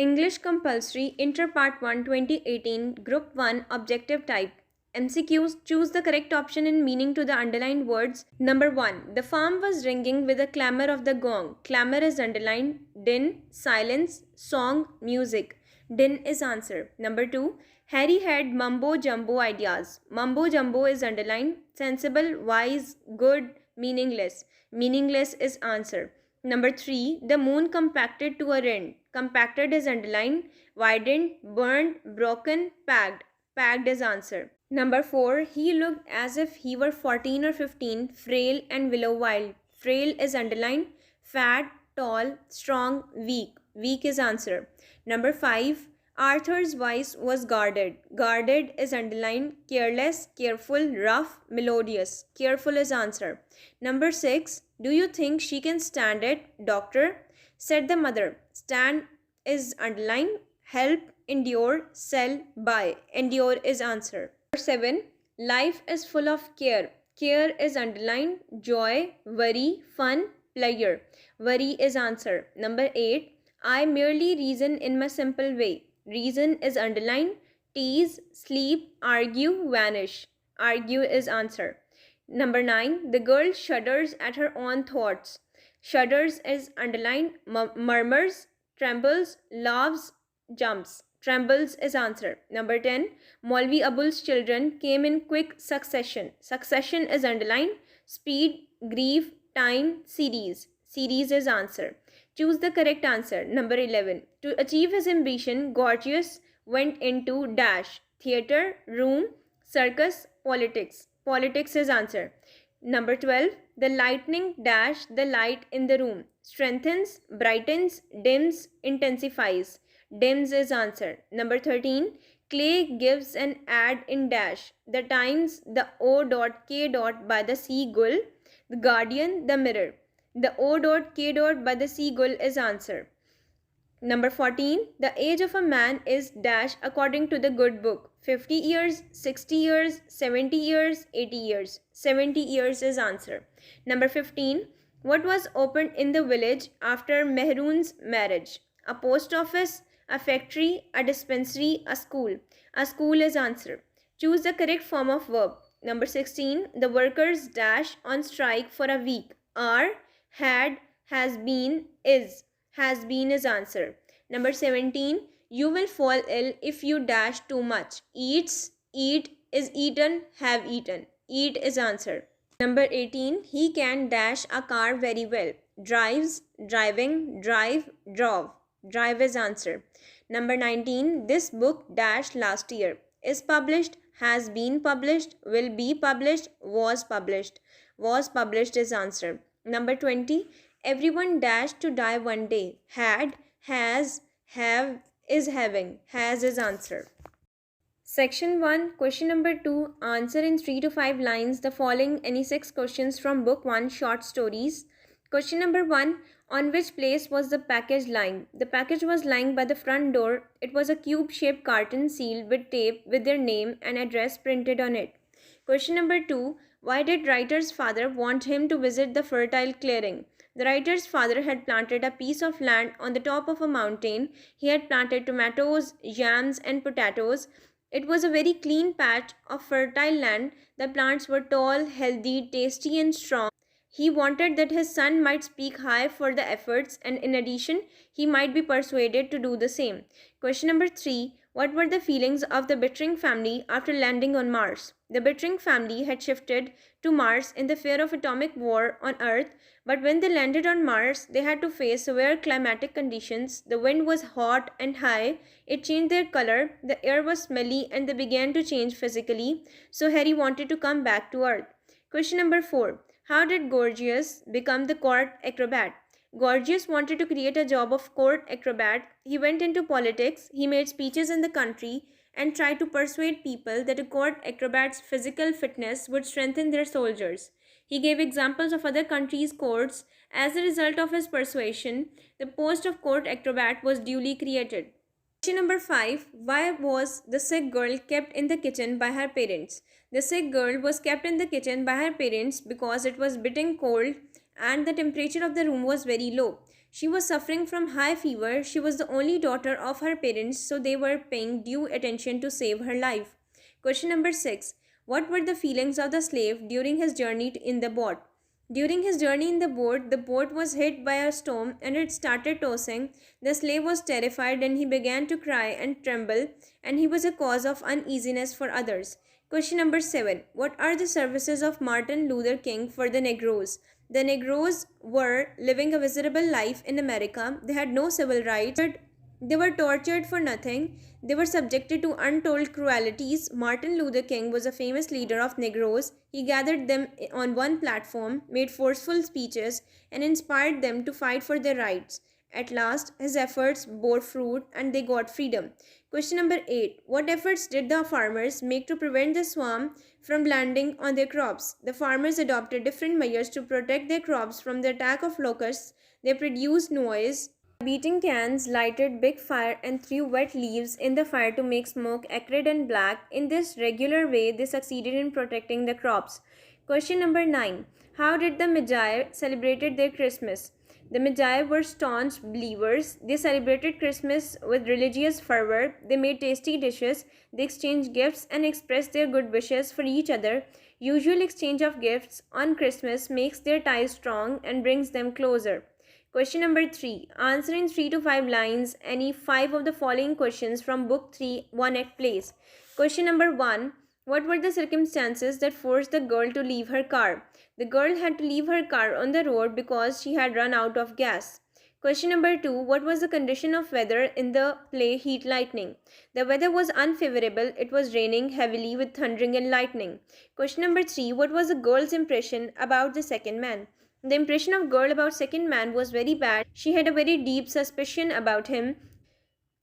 English Compulsory Inter Part 1 2018 Group 1 Objective Type MCQs. Choose the correct option in meaning to the underlined words. Number 1. The farm was ringing with the clamour of the gong. Clamour is underlined. Din, silence, song, music. Din is answer. Number 2. Harry had mumbo jumbo ideas. Mumbo jumbo is underlined. Sensible, wise, good, meaningless. Meaningless is answer. Number 3. The moon compacted to a rind. Compacted is underlined. Widened, burned, broken, packed. Packed is answer. Number 4. He looked as if he were 14 or 15, frail and willow wild. Frail is underlined. Fat, tall, strong, weak. Weak is answer. Number 5. Arthur's voice was guarded. Guarded is underlined. Careless, careful, rough, melodious. Careful is answer. Number 6. Do you think she can stand it, doctor? Said the mother. Stand is underlined. Help, endure, sell, buy. Endure is answer. Number 7. Life is full of care. Care is underlined. Joy, worry, fun, pleasure. Worry is answer. Number 8. I merely reason in my simple way. Reason is underlined. Tease, sleep, argue, vanish. Argue is answer. Number 9. The girl shudders at her own thoughts. Shudders is underlined. Murmurs, trembles, laughs, jumps. Trembles is answer. Number 10. Maulvi Abul's children came in quick succession. Succession is underlined. Speed, grief, time, series. Series is answer. Choose the correct answer. Number 11. To achieve his ambition, Gorgias went into dash. Theatre, room, circus, politics. Politics is answer. Number 12. The lightning dash the light in the room. Strengthens, brightens, dims, intensifies. Dims is answer. Number 13. Clay gives an ad in dash. The Times, the O.K. by the Seagull, the Guardian, the Mirror. The O.K. by the Seagull is answer. Number 14. The age of a man is dash according to the good book. 50 years, 60 years, 70 years, 80 years. 70 years is answer. Number 15. What was opened in the village after Mehroon's marriage? A post office, a factory, a dispensary, a school. A school is answer. Choose the correct form of verb. Number 16. The workers dash on strike for a week. Are, had, has been, is. Has been is answer. Number 17. You will fall ill if you dash too much. Eats, eat, is eaten, have eaten. Eat is answer. Number 18. He can dash a car very well. Drives, driving, drive, drove. Drive is answer. Number 19. This book dash last year. Is published, has been published, will be published, was published. Was published is answer. Number 20. Everyone dash to die one day. Had, has, have, is having. Has is answer. Section 1. Question number 2. Answer in 3 to 5 lines the following any 6 questions from Book 1 Short Stories. Question number 1. On which place was the package lying? The package was lying by the front door. It was a cube-shaped carton sealed with tape with their name and address printed on it. Question number 2. Why did writer's father want him to visit the fertile clearing? The writer's father had planted a piece of land on the top of a mountain. He had planted tomatoes, yams, and potatoes. It was a very clean patch of fertile land. The plants were tall, healthy, tasty, and strong. He wanted that his son might speak high for the efforts, and in addition, he might be persuaded to do the same. Question number 3. What were the feelings of the Bittering family after landing on Mars? The Bittering family had shifted to Mars in the fear of atomic war on Earth, but when they landed on Mars, they had to face severe climatic conditions. The wind was hot and high, it changed their color, the air was smelly, and they began to change physically, so Harry wanted to come back to Earth. Question number 4. How did Gorgias become the court acrobat? Gorgias wanted to create a job of court acrobat. He went into politics, he made speeches in the country, and tried to persuade people that a court acrobat's physical fitness would strengthen their soldiers. He gave examples of other countries' courts. As a result of his persuasion, the post of court acrobat was duly created. Question number 5. Why was the sick girl kept in the kitchen by her parents? The sick girl was kept in the kitchen by her parents because it was biting cold and the temperature of the room was very low. She was suffering from high fever. She was the only daughter of her parents, so they were paying due attention to save her life. Question number 6. What were the feelings of the slave during his journey in the boat? During his journey in the boat was hit by a storm and it started tossing. The slave was terrified and he began to cry and tremble, and he was a cause of uneasiness for others. Question number 7. What are the services of Martin Luther King for the Negroes? The Negroes were living a miserable life in America. They had no civil rights. They were tortured for nothing. They were subjected to untold cruelties. Martin Luther King was a famous leader of Negroes. He gathered them on one platform, made forceful speeches, and inspired them to fight for their rights. At last, his efforts bore fruit and they got freedom. Question number 8. What efforts did the farmers make to prevent the swarm from landing on their crops? The farmers adopted different measures to protect their crops from the attack of locusts. They produced noise, beating cans, lighted big fire, and threw wet leaves in the fire to make smoke acrid and black. In this regular way, they succeeded in protecting the crops. Question number 9. How did the Magi celebrated their Christmas? The Magi were staunch believers. They celebrated Christmas with religious fervor. They made tasty dishes. They exchanged gifts and expressed their good wishes for each other. Usual exchange of gifts on Christmas makes their ties strong and brings them closer. Question number 3. Answer in 3 to 5 lines any 5 of the following questions from Book 3, One Act Plays. Question number 1. What were the circumstances that forced the girl to leave her car? The girl had to leave her car on the road because she had run out of gas. Question number 2. What was the condition of weather in the play Heat Lightning? The weather was unfavorable. It was raining heavily with thundering and lightning. Question number 3. What was the girl's impression about the second man? The impression of girl about second man was very bad. She had a very deep suspicion about him.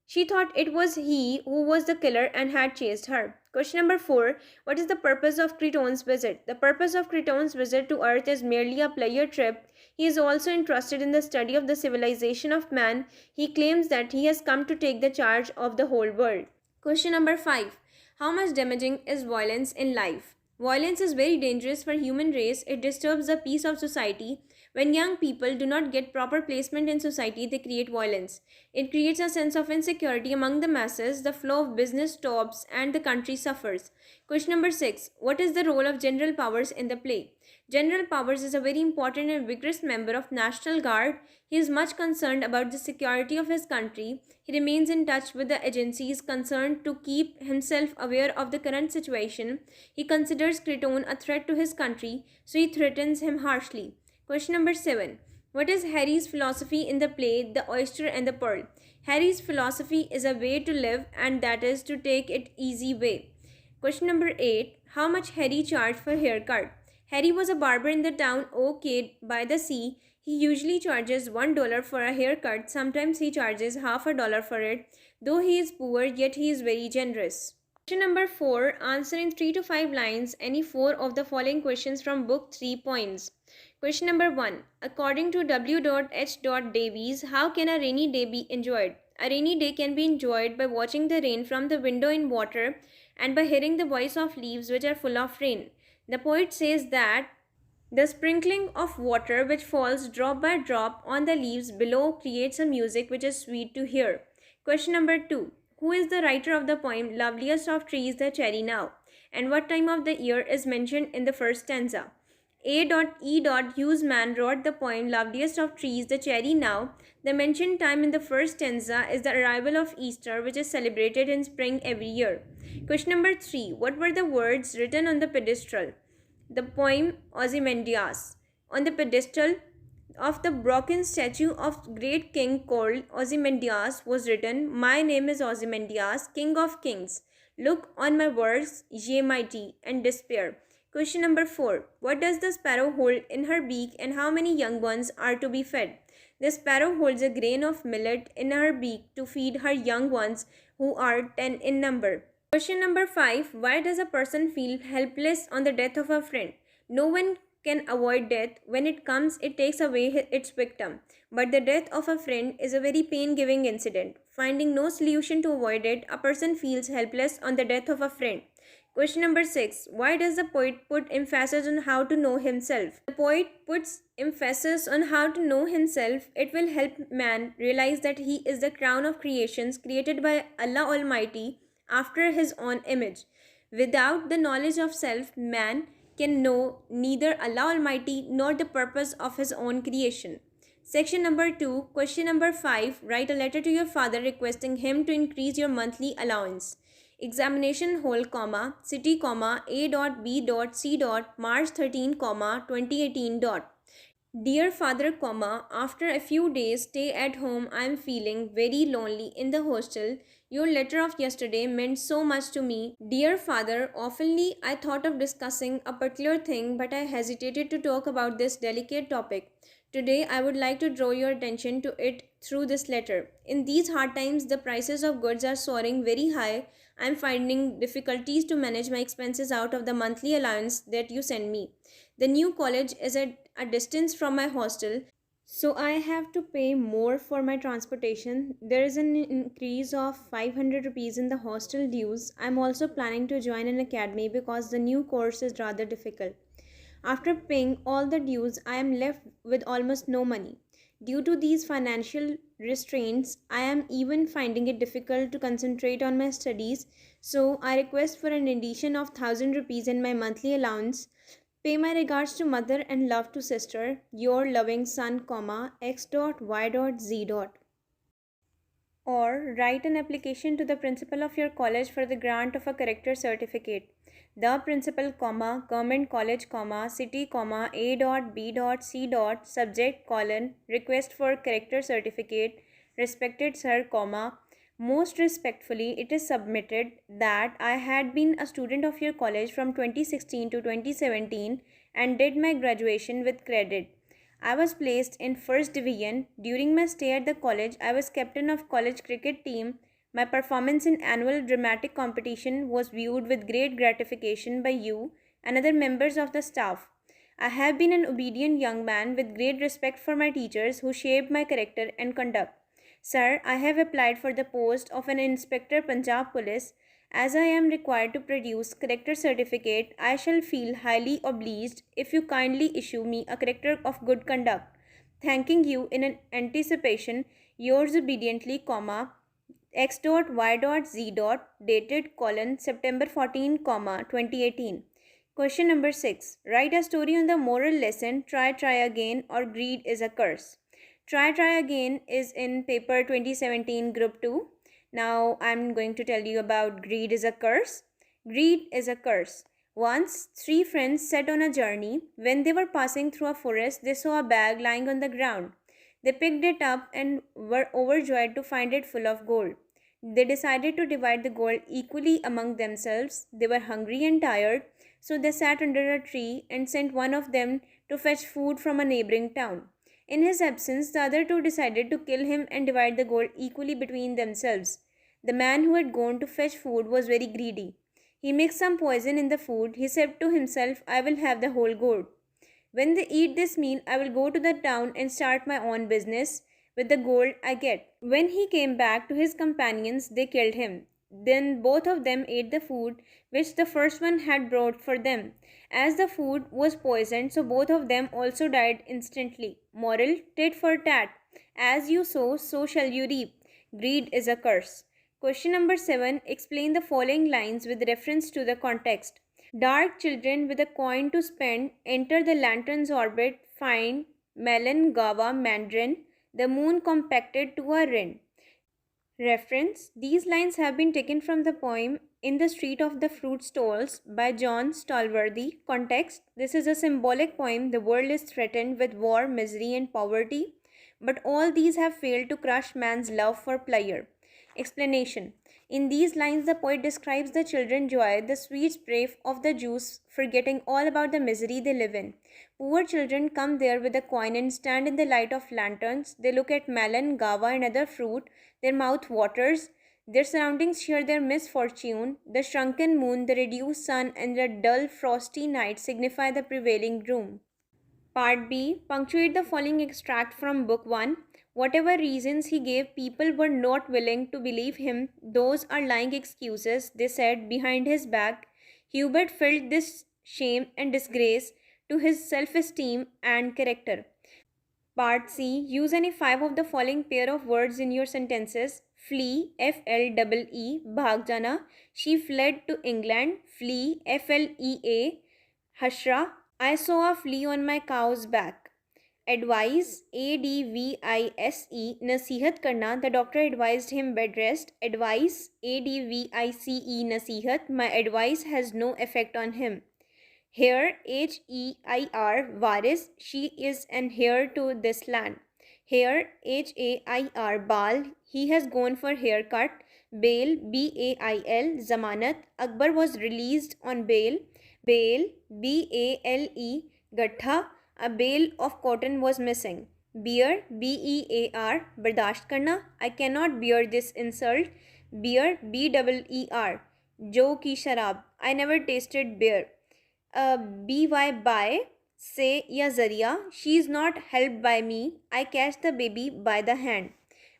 She thought it was he who was the killer and had chased her. Question number 4. What is the purpose of Cretone's visit? The purpose of Cretone's visit to Earth is merely a pleasure trip. He is also interested in the study of the civilization of man. He claims that he has come to take the charge of the whole world. Question number 5. How much damaging is violence in life? Violence is very dangerous for human race. It disturbs the peace of society. When young people do not get proper placement in society, they create violence. It creates a sense of insecurity among the masses. The flow of business stops and the country suffers. Question number 6. What is the role of General Powers in the play? General Powers is a very important and vigorous member of National Guard. He is much concerned about the security of his country. He remains in touch with the agencies concerned to keep himself aware of the current situation. He considers Cretone a threat to his country, so he threatens him harshly. Question number 7. What is Harry's philosophy in the play The Oyster and the Pearl? Harry's philosophy is a way to live, and that is to take it easy way. Question number 8. How much Harry charged for haircut? Harry was a barber in the town Oakade by the sea. He usually charges $1 for a haircut. Sometimes he charges half a dollar for it. Though he is poor, yet he is very generous. Question number 4. Answer in 3 to 5 lines any 4 of the following questions from Book 3 Poems. Question number 1. According to W.H. Davies, how can a rainy day be enjoyed? A rainy day can be enjoyed by watching the rain from the window in water and by hearing the voice of leaves which are full of rain. The poet says that the sprinkling of water which falls drop by drop on the leaves below creates a music which is sweet to hear. Question number 2. Who is the writer of the poem Loveliest of Trees, the Cherry Now? And what time of the year is mentioned in the first stanza? A.E. Huseman wrote the poem Loveliest of Trees, the Cherry Now. The mentioned time in the first stanza is the arrival of Easter, which is celebrated in spring every year. Question number 3. What were the words written on the pedestal? The poem Ozymandias. On the pedestal of the broken statue of great king called Ozymandias was written, My name is Ozymandias, King of Kings. Look on my works, ye mighty, and despair. Question number 4. What does the sparrow hold in her beak and how many young ones are to be fed? The sparrow holds a grain of millet in her beak to feed her young ones who are 10 in number. Question number 5. Why does a person feel helpless on the death of a friend? No one can avoid death. When it comes, it takes away its victim. But the death of a friend is a very pain-giving incident. Finding no solution to avoid it, a person feels helpless on the death of a friend. Question number 6. Why does the poet put emphasis on how to know himself? The poet puts emphasis on how to know himself. It will help man realize that he is the crown of creations created by Allah Almighty after his own image. Without the knowledge of self, man can know neither Allah Almighty nor the purpose of his own creation. Section number 2, question number 5. Write a letter to your father requesting him to increase your monthly allowance. Examination hall, comma, city, comma, A dot B dot C dot, March 13, comma, 2018 dot. Dear father, comma, after a few days stay at home, I am feeling very lonely in the hostel. Your letter of yesterday meant so much to me. Dear father, oftenly I thought of discussing a particular thing, but I hesitated to talk about this delicate topic. Today, I would like to draw your attention to it through this letter. In these hard times, the prices of goods are soaring very high. I am finding difficulties to manage my expenses out of the monthly allowance that you send me. The new college is at a distance from my hostel, so I have to pay more for my transportation. There is an increase of 500 rupees in the hostel dues. I am also planning to join an academy because the new course is rather difficult. After paying all the dues, I am left with almost no money. Due to these financial restraints, I am even finding it difficult to concentrate on my studies, so I request for an addition of 1000 rupees in my monthly allowance. Pay my regards to mother and love to sister. Your loving son, comma, X dot Y dot Z dot. Or write an application to the principal of your college for the grant of a character certificate. The principal, comma, government college, comma, city, comma, A dot B dot C dot, subject, colon, request for character certificate, respected sir, comma, most respectfully it is submitted that I had been a student of your college from 2016 to 2017 and did my graduation with credit. I was placed in first division. During my stay at the college, I was captain of college cricket team. My performance in annual dramatic competition was viewed with great gratification by you and other members of the staff. I have been an obedient young man with great respect for my teachers who shaped my character and conduct. Sir, I have applied for the post of an Inspector Punjab Police. As I am required to produce character certificate, I shall feel highly obliged if you kindly issue me a character of good conduct. Thanking you in an anticipation, yours obediently, comma, X dot Y dot Z dot, dated, colon, September 14, comma, 2018. Question number 6. Write a story on the moral lesson, try again, or greed is a curse. Try again is in paper 2017 group 2. Now I'm going to tell you about greed is a curse. Greed is a curse. Once, three friends set on a journey. When they were passing through a forest, they saw a bag lying on the ground. They picked it up and were overjoyed to find it full of gold. They decided to divide the gold equally among themselves. They were hungry and tired, so they sat under a tree and sent one of them to fetch food from a neighboring town. In his absence, the other two decided to kill him and divide the gold equally between themselves. The man who had gone to fetch food was very greedy. He mixed some poison in the food. He said to himself, I will have the whole gold. When they eat this meal, I will go to the town and start my own business with the gold I get. When he came back to his companions, they killed him. Then both of them ate the food which the first one had brought for them. As the food was poisoned, so both of them also died instantly. Moral, tit for tat. As you sow, so shall you reap. Greed is a curse. Question number 7. Explain the following lines with reference to the context. Dark children with a coin to spend enter the lantern's orbit, find melon, guava, mandarin, the moon compacted to a ring. Reference. These lines have been taken from the poem In the Street of the Fruit Stalls by John Stalworthy. Context. This is a symbolic poem. The world is threatened with war, misery and poverty, but all these have failed to crush man's love for pleasure. Explanation. In these lines, the poet describes the children's joy, the sweet spray of the juice, forgetting all about the misery they live in. Poor children come there with a coin and stand in the light of lanterns. They look at melon, guava and other fruit. Their mouth waters. Their surroundings share their misfortune. The shrunken moon, the reduced sun and the dull frosty night signify the prevailing gloom. Part B. Punctuate the following extract from Book 1. Whatever reasons he gave, people were not willing to believe him. Those are lying excuses, they said behind his back. Hubert felt this shame and disgrace to his self esteem and character. Part C. Use any five of the following pair of words in your sentences. Flee, FLEE, bhag jana. She fled to England. Flee, FLEA. Hashra, I saw a flea on my cow's back. Advise, ADVISE, nasihat karna. The doctor advised him bed rest. Advice, ADVICE, nasihat. My advice has no effect on him. Heir, HEIR, Varis, she is an heir to this land. Heir, HAIR, Bal, he has gone for haircut. Bail, BAIL, Zamanat, Akbar was released on bail. Bail, BALE, Gatha, a bale of cotton was missing. Beer, BEAR, bardasht karna, I cannot bear this insult. Beer, BEER, Jo ki sharab, I never tasted beer. BY by, say या जरिया, she is not helped by me, I catch the baby by the hand.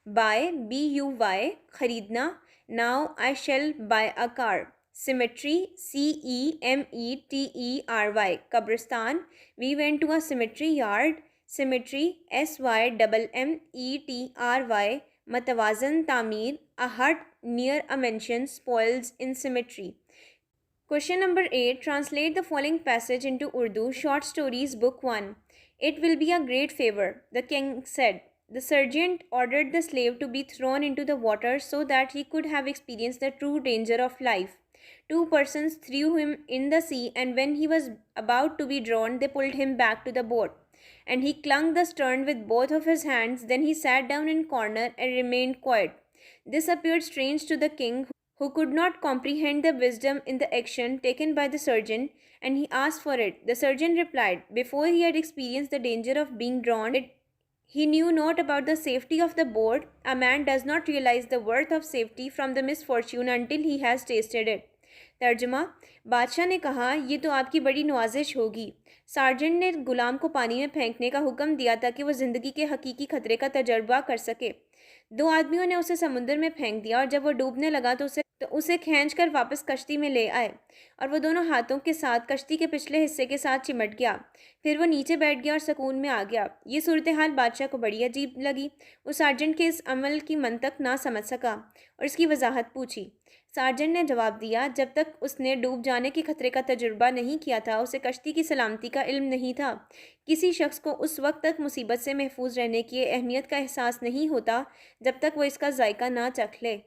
Buy, BUY, खरीदना, now I shall buy a car. Cemetery, CEMETERY, Kabristan, we went to a cemetery yard. Cemetery, SYMMETRY, Matawazan Tamir, a hut near a mansion spoils in cemetery. Question number 8. Translate the following passage into Urdu. Short Stories, Book 1. It will be a great favor, the king said. The sergeant ordered the slave to be thrown into the water so that he could have experienced the true danger of life. Two persons threw him in the sea, and when he was about to be drowned, they pulled him back to the boat. And he clung the stern with both of his hands. Then he sat down in a corner and remained quiet. This appeared strange to the king, who could not comprehend the wisdom in the action taken by the surgeon, and he asked for it. The surgeon replied, before he had experienced the danger of being drowned, he knew not about the safety of the boat. A man does not realize the worth of safety from the misfortune until he has tasted it. तर्जुमा, बादशाह ने कहा, ये तो आपकी बड़ी नवाजिश होगी. Sergeant ने गुलाम को पानी में फेंकने का हुक्म दिया ताकि वह ज़िंदगी के हकीकी खतरे का तजर्बा कर सके. दो आदमियों ने उसे समुद्र में फेंक दिया और जब वह डूबने लगा तो उसे खींच कर वापस कश्ती में ले आए और वह दोनों हाथों के साथ कश्ती के पिछले हिस्से के साथ चिमट गया. फिर वह नीचे बैठ गया और सुकून में आ गया. ये सूरत हाल बादशाह को बड़ी अजीब लगी. वो सार्जेंट के इस अमल की मंतक ना समझ सका और इसकी वजाहत पूछी. सार्जेंट ने जवाब दिया, जब तक उसने डूब जाने के खतरे का तजुर्बा नहीं किया था उसे कश्ती की सलामती का इल्म नहीं था. किसी शख्स को उस वक्त तक मुसीबत से महफूज रहने की अहमियत का एहसास नहीं होता जब तक वो इसका जायका ना चख ले.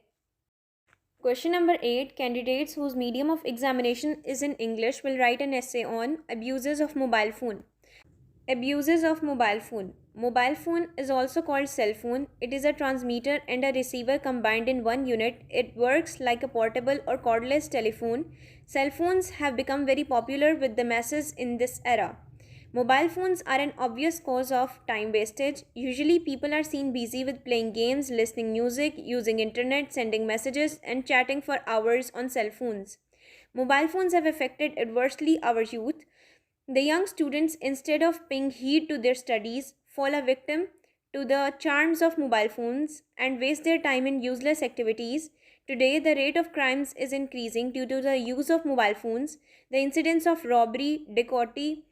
Question number 8. Candidates whose medium of examination is in English will write an essay on abuses of mobile phone. Abuses of mobile phone. Mobile phone is also called cell phone. It is a transmitter and a receiver combined in one unit. It works like a portable or cordless telephone. Cell phones have become very popular with the masses in this era. Mobile phones are an obvious cause of time wastage. Usually people are seen busy with playing games, listening music, using internet, sending messages and chatting for hours on cell phones. Mobile phones have affected adversely our youth. The young students, instead of paying heed to their studies, fall a victim to the charms of mobile phones and waste their time in useless activities. Today, the rate of crimes is increasing due to the use of mobile phones. The incidents of robbery, dacoity,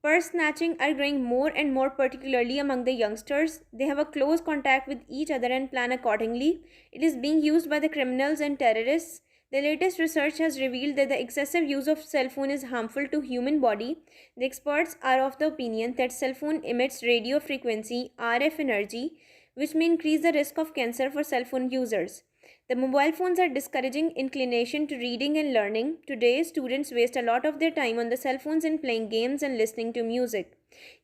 purse snatching are growing more and more, particularly among the youngsters. They have a close contact with each other and plan accordingly. It is being used by the criminals and terrorists. The latest research has revealed that the excessive use of cell phone is harmful to human body. The experts are of the opinion that cell phone emits radio frequency RF energy, which may increase the risk of cancer for cell phone users. The mobile phones are discouraging inclination to reading and learning. Today, students waste a lot of their time on the cell phones and playing games and listening to music.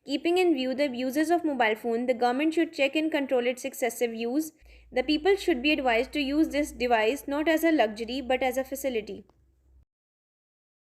Keeping in view the abuses of mobile phone, the government should check and control its excessive use. The people should be advised to use this device not as a luxury but as a facility.